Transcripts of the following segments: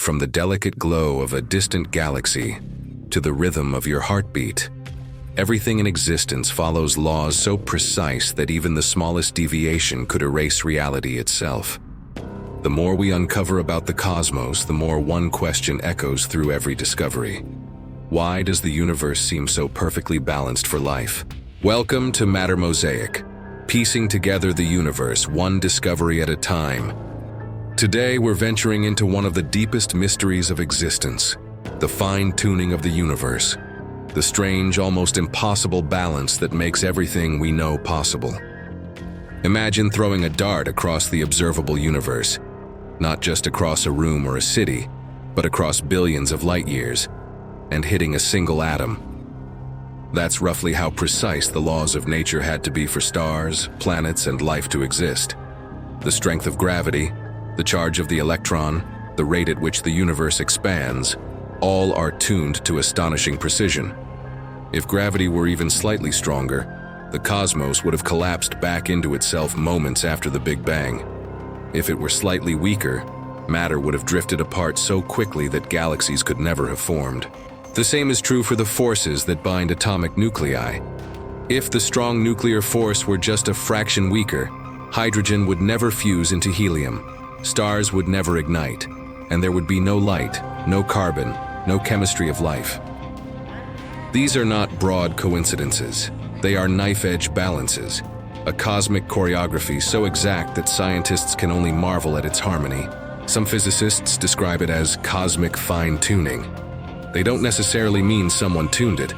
from the delicate glow of a distant galaxy to the rhythm of your heartbeat. Everything in existence follows laws so precise that even the smallest deviation could erase reality itself. The more we uncover about the cosmos, the more one question echoes through every discovery. Why does the universe seem so perfectly balanced for life? Welcome to Mattermosaic, piecing together the universe one discovery at a time. Today we're venturing into one of the deepest mysteries of existence, the fine-tuning of the universe, the strange, almost impossible balance that makes everything we know possible. Imagine throwing a dart across the observable universe, not just across a room or a city, but across billions of light years, and hitting a single atom. That's roughly how precise the laws of nature had to be for stars, planets, and life to exist. The strength of gravity, the charge of the electron, the rate at which the universe expands, all are tuned to astonishing precision. If gravity were even slightly stronger, the cosmos would have collapsed back into itself moments after the Big Bang. If it were slightly weaker, matter would have drifted apart so quickly that galaxies could never have formed. The same is true for the forces that bind atomic nuclei. If the strong nuclear force were just a fraction weaker, hydrogen would never fuse into helium, stars would never ignite, and there would be no light, no carbon, no chemistry of life. These are not broad coincidences. They are knife-edge balances, a cosmic choreography so exact that scientists can only marvel at its harmony. Some physicists describe it as cosmic fine-tuning. They don't necessarily mean someone tuned it,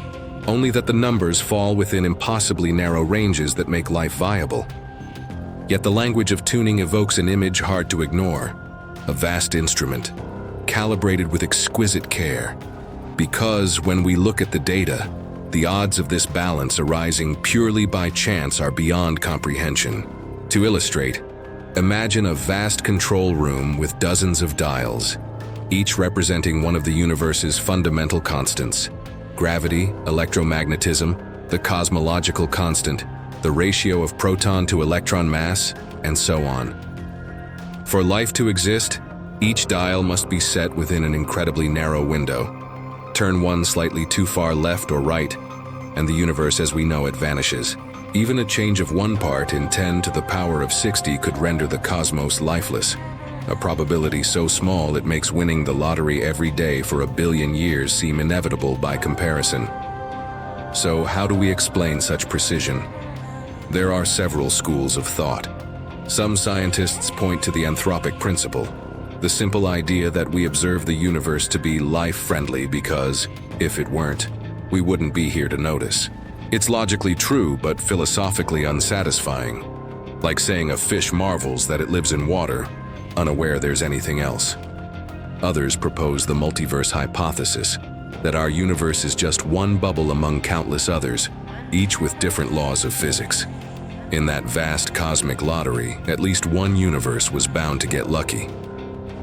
only that the numbers fall within impossibly narrow ranges that make life viable. Yet the language of tuning evokes an image hard to ignore, a vast instrument, calibrated with exquisite care. Because when we look at the data, the odds of this balance arising purely by chance are beyond comprehension. To illustrate, imagine a vast control room with dozens of dials, each representing one of the universe's fundamental constants: gravity, electromagnetism, the cosmological constant, the ratio of proton to electron mass, and so on. For life to exist, each dial must be set within an incredibly narrow window. Turn one slightly too far left or right, and the universe as we know it vanishes. Even a change of one part in 10 to the power of 60 could render the cosmos lifeless, a probability so small it makes winning the lottery every day for 1 billion years seem inevitable by comparison. So how do we explain such precision? There are several schools of thought. Some scientists point to the anthropic principle, the simple idea that we observe the universe to be life-friendly because, if it weren't, we wouldn't be here to notice. It's logically true, but philosophically unsatisfying. Like saying a fish marvels that it lives in water, unaware there's anything else. Others propose the multiverse hypothesis, that our universe is just one bubble among countless others, each with different laws of physics. In that vast cosmic lottery, at least one universe was bound to get lucky,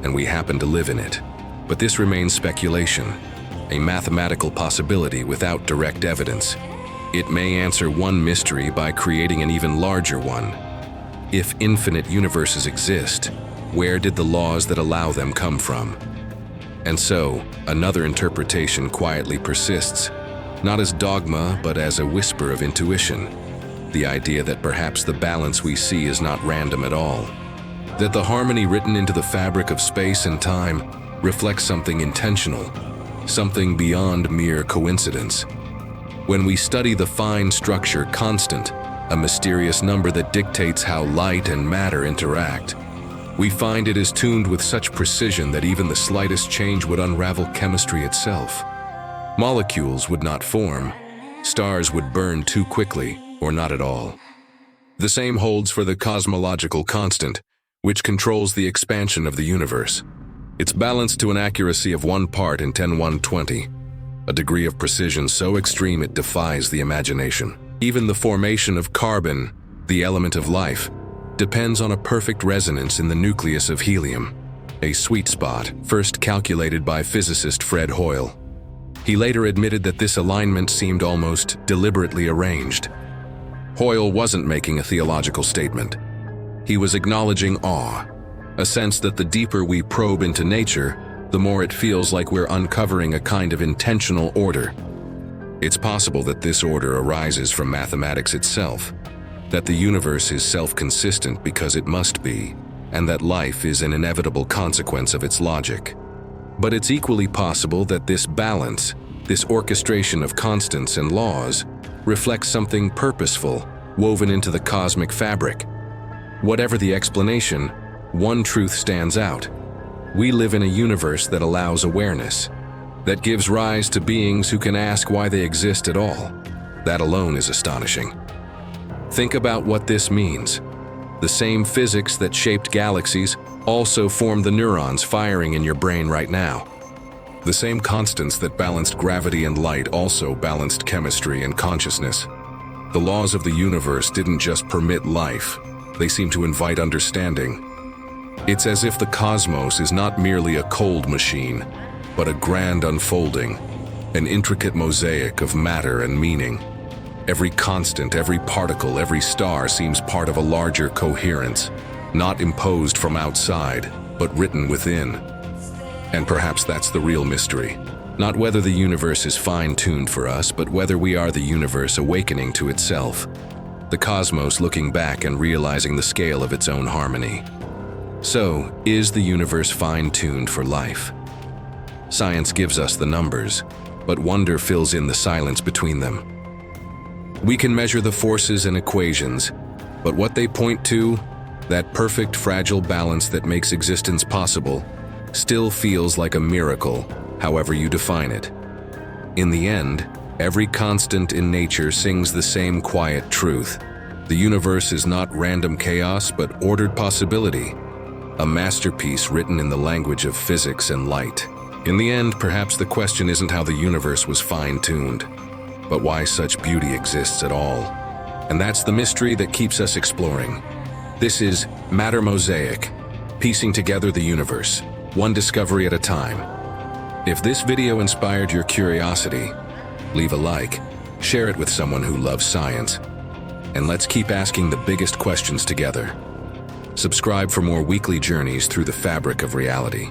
and we happen to live in it. But this remains speculation, a mathematical possibility without direct evidence. It may answer one mystery by creating an even larger one. If infinite universes exist, where did the laws that allow them come from? And so, another interpretation quietly persists, not as dogma, but as a whisper of intuition. The idea that perhaps the balance we see is not random at all. That the harmony written into the fabric of space and time reflects something intentional, something beyond mere coincidence. When we study the fine structure constant, a mysterious number that dictates how light and matter interact, we find it is tuned with such precision that even the slightest change would unravel chemistry itself. Molecules would not form, stars would burn too quickly, or not at all. The same holds for the cosmological constant, which controls the expansion of the universe. It's balanced to an accuracy of 1 part in 10^120, a degree of precision so extreme it defies the imagination. Even the formation of carbon, the element of life, depends on a perfect resonance in the nucleus of helium, a sweet spot first calculated by physicist Fred Hoyle. He later admitted that this alignment seemed almost deliberately arranged. Hoyle wasn't making a theological statement. He was acknowledging awe, a sense that the deeper we probe into nature, the more it feels like we're uncovering a kind of intentional order. It's possible that this order arises from mathematics itself, that the universe is self-consistent because it must be, and that life is an inevitable consequence of its logic. But it's equally possible that this balance, this orchestration of constants and laws, reflects something purposeful, woven into the cosmic fabric. Whatever the explanation, one truth stands out. We live in a universe that allows awareness, that gives rise to beings who can ask why they exist at all. That alone is astonishing. Think about what this means. The same physics that shaped galaxies also formed the neurons firing in your brain right now. The same constants that balanced gravity and light also balanced chemistry and consciousness. The laws of the universe didn't just permit life, they seem to invite understanding. It's as if the cosmos is not merely a cold machine, but a grand unfolding, an intricate mosaic of matter and meaning. Every constant, every particle, every star seems part of a larger coherence, not imposed from outside, but written within. And perhaps that's the real mystery. Not whether the universe is fine-tuned for us, but whether we are the universe awakening to itself. The cosmos looking back and realizing the scale of its own harmony. So, is the universe fine-tuned for life? Science gives us the numbers, but wonder fills in the silence between them. We can measure the forces and equations, but what they point to, that perfect fragile balance that makes existence possible, still feels like a miracle, however you define it. In the end, every constant in nature sings the same quiet truth. The universe is not random chaos, but ordered possibility, a masterpiece written in the language of physics and light. In the end, perhaps the question isn't how the universe was fine-tuned, but why such beauty exists at all. And that's the mystery that keeps us exploring. This is Mattermosaic, piecing together the universe, one discovery at a time. If this video inspired your curiosity, leave a like, share it with someone who loves science, and let's keep asking the biggest questions together. Subscribe for more weekly journeys through the fabric of reality.